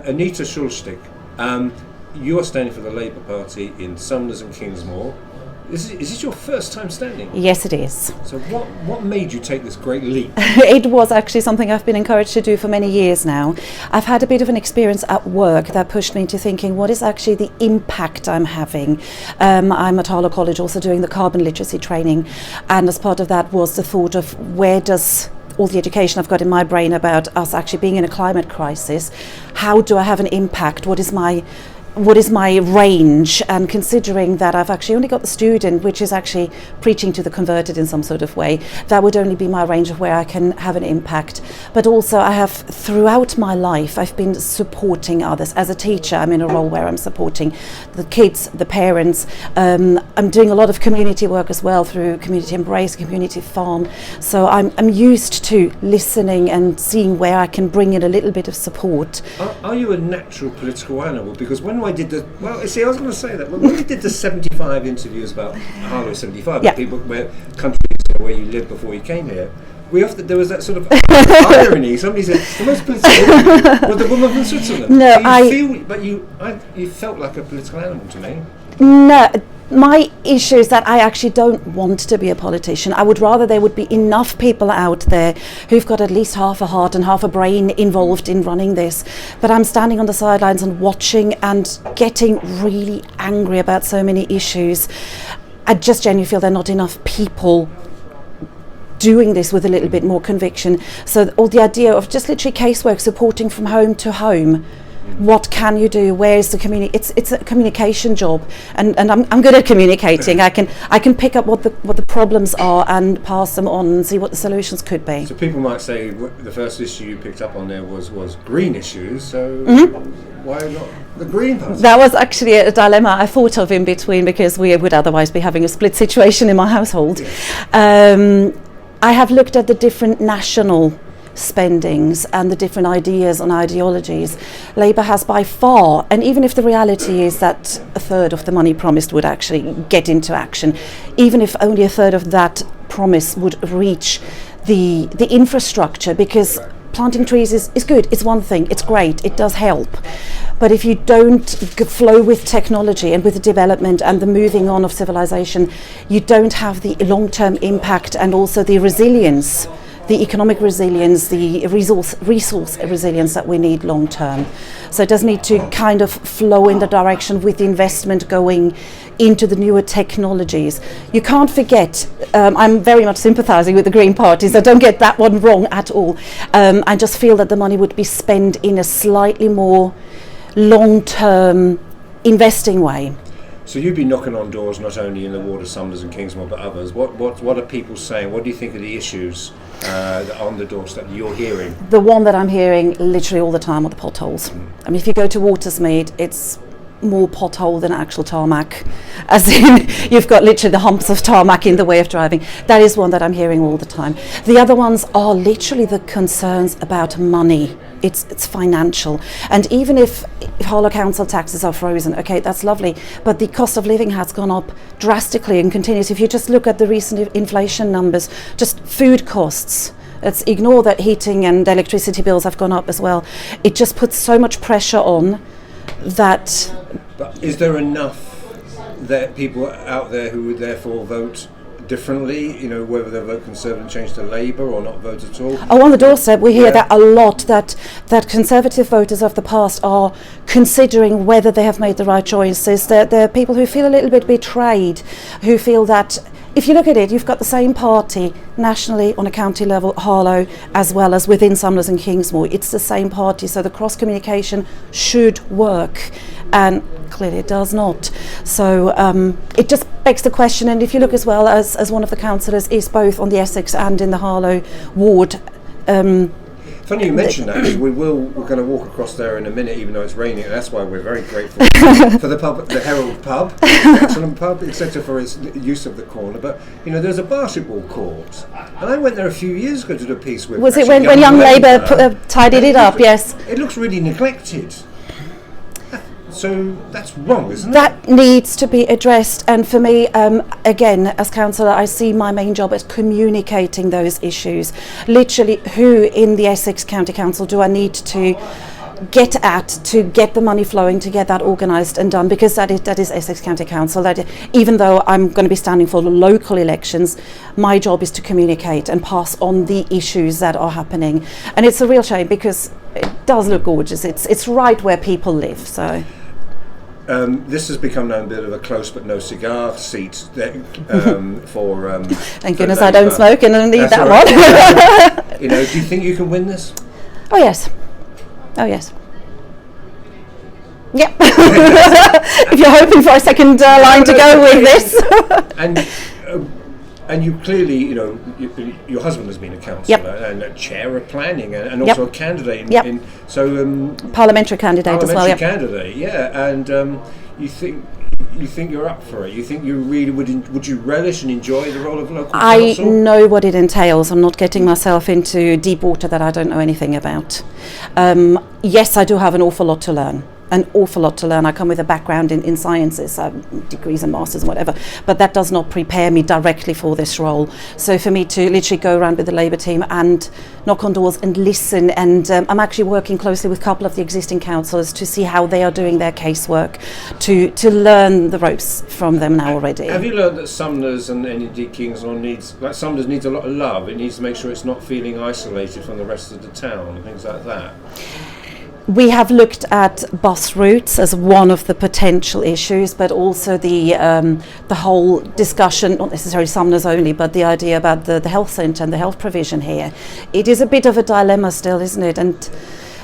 Anita Schultschik, you are standing for the Labour Party in Sumners and Kingsmoor. Is this your first time standing? Yes, it is. So what made you take this great leap? It was actually something I've been encouraged to do for many years now. I've had a bit of an experience at work that pushed me into thinking, what is actually the impact I'm having? I'm at Harlow College also doing the carbon literacy training, and as part of that was the thought of where does all the education I've got in my brain about us actually being in a climate crisis, how do I have an impact? What is my range? And considering that I've actually only got the student, which is actually preaching to the converted in some sort of way, that would only be my range of where I can have an impact. But also I have, throughout my life, I've been supporting others. As a teacher, I'm in a role where I'm supporting the kids, the parents. I'm doing a lot of community work as well through Community Embrace, Community Farm. So I'm used to listening and seeing where I can bring in a little bit of support. Are you a natural political animal? Because when I did I was going to say that when we did the 75 interviews about Harlow 75, people where countries where you lived before you came here, there was that sort of irony. Somebody said the most political woman was the woman from Switzerland. No, you felt like a political animal to me. No. My issue is that I actually don't want to be a politician. I would rather there would be enough people out there who've got at least half a heart and half a brain involved in running this. But I'm standing on the sidelines and watching and getting really angry about so many issues. I just genuinely feel there are not enough people doing this with a little bit more conviction. So all the idea of just literally casework, supporting from home to home. What can you do? Where is the community? It's a communication job, and I'm good at communicating. I can pick up what the problems are and pass them on and see what the solutions could be. So people might say the first issue you picked up on there was green issues. So why not the Green Party? That was actually a dilemma I thought of in between, because we would otherwise be having a split situation in my household. Yes. I have looked at the different national spendings and the different ideas and ideologies. Labour has by far, and even if the reality is that a third of the money promised would actually get into action, even if only a third of that promise would reach the infrastructure, because planting trees is good, it's one thing, it's great, it does help. But if you don't flow with technology and with the development and the moving on of civilization, you don't have the long-term impact and also the resilience, the economic resilience, the resource resilience that we need long term. So it does need to kind of flow in the direction with the investment going into the newer technologies. You can't forget, I'm very much sympathising with the Green Party, so don't get that one wrong at all. I just feel that the money would be spent in a slightly more long-term investing way. So you've been knocking on doors not only in the ward of Sumners and Kingsmoor but others. What are people saying? What do you think are the issues that are on the doorstep that you're hearing? The one that I'm hearing literally all the time are the potholes. I mean, if you go to Watersmead, it's more pothole than actual tarmac, as in you've got literally the humps of tarmac in the way of driving. That is one that I'm hearing all the time. The other ones are literally the concerns about money. It's financial, and even if Harlow Council taxes are frozen, okay, that's lovely, but the cost of living has gone up drastically and continues. If you just look at the recent inflation numbers, just food costs, let's ignore that heating and electricity bills have gone up as well. It just puts so much pressure on that. But is there enough that people out there who would therefore vote differently, you know, whether they vote Conservative and change to Labour or not vote at all? Oh, on the doorstep we hear that a lot, that Conservative voters of the past are considering whether they have made the right choices. There are people who feel a little bit betrayed, who feel that if you look at it, you've got the same party nationally on a county level, Harlow, as well as within Sumners and Kingsmoor. It's the same party, so the cross-communication should work, and clearly it does not. So it just begs the question, and if you look as well as one of the councillors is both on the Essex and in the Harlow ward. Funny you mentioned that, because we're going to walk across there in a minute, even though it's raining, and that's why we're very grateful for the pub, the Herald pub, excellent pub, etc., for its use of the corner. But you know, there's a basketball court, and I went there a few years ago to do a piece with. Was it when Young Labour tidied it up? Yes. It looks really neglected. So that's wrong, isn't it? That needs to be addressed, and for me, again, as councillor, I see my main job as communicating those issues. Literally, who in the Essex County Council do I need to get at to get the money flowing, to get that organised and done, because that is Essex County Council. That even though I'm going to be standing for the local elections, my job is to communicate and pass on the issues that are happening. And it's a real shame because it does look gorgeous. It's right where people live. So. This has become now a bit of a close but no cigar seat for. Thank goodness I don't smoke and I need that one. You know, do you think you can win this? Oh yes. Oh yes. Yep. If you're hoping for a second line to go with this. And you clearly, you know, your husband has been a councillor and a chair of planning and also a candidate in parliamentary candidate as well. Candidate, yeah. And you think you're up for it? You think you really would you relish and enjoy the role of local council? I know what it entails. I'm not getting myself into deep water that I don't know anything about. Yes, I do have an awful lot to learn. I come with a background in sciences, degrees and masters and whatever, but that does not prepare me directly for this role. So for me to literally go around with the Labour team and knock on doors and listen, and I'm actually working closely with a couple of the existing councillors to see how they are doing their casework, to learn the ropes from them now already. Have you learned that Sumners and Anita Kingsmoor Sumners needs a lot of love? It needs to make sure it's not feeling isolated from the rest of the town and things like that. We have looked at bus routes as one of the potential issues, but also the whole discussion, not necessarily Sumners only, but the idea about the health centre and the health provision here. It is a bit of a dilemma still, isn't it? And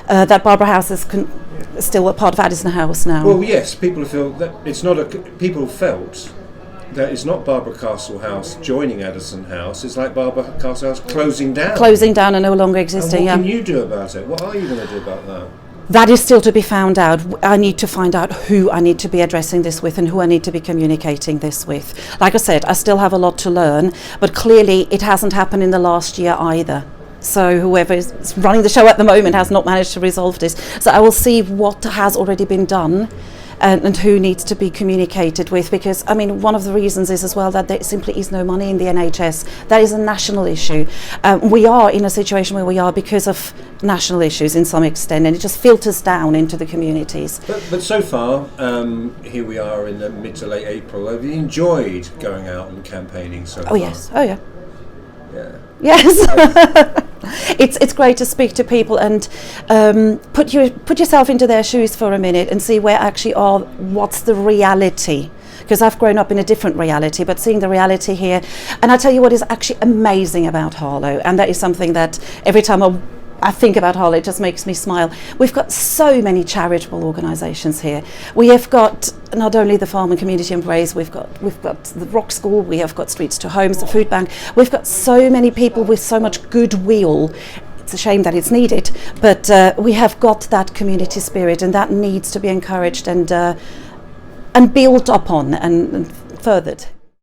that Barbara House is still a part of Addison House now. Well, yes, people feel that it's not people felt that it's not Barbara Castle House joining Addison House. It's like Barbara Castle House closing down and no longer existing. And what can you do about it? What are you going to do about that? That is still to be found out. I need to find out who I need to be addressing this with and who I need to be communicating this with. Like I said, I still have a lot to learn, but clearly it hasn't happened in the last year either. So whoever is running the show at the moment has not managed to resolve this. So I will see what has already been done and who needs to be communicated with, because I mean one of the reasons is as well that there simply is no money in the NHS. That is a national issue. We are in a situation where we are because of national issues in some extent, and it just filters down into the communities. But so far, here we are in the mid to late April. Have you enjoyed going out and campaigning so far? Oh yes, oh yeah. Yeah. Yes. It's great to speak to people and put yourself into their shoes for a minute and see where actually what's the reality. Because I've grown up in a different reality, but seeing the reality here, and I tell you what is actually amazing about Harlow, and that is something that every time I think about Harlow, it just makes me smile. We've got so many charitable organisations here. We have got not only the Farm and Community Embrace, we've got the Rock School, we have got Streets to Homes, the Food Bank. We've got so many people with so much goodwill. It's a shame that it's needed, but we have got that community spirit, and that needs to be encouraged and built upon and furthered.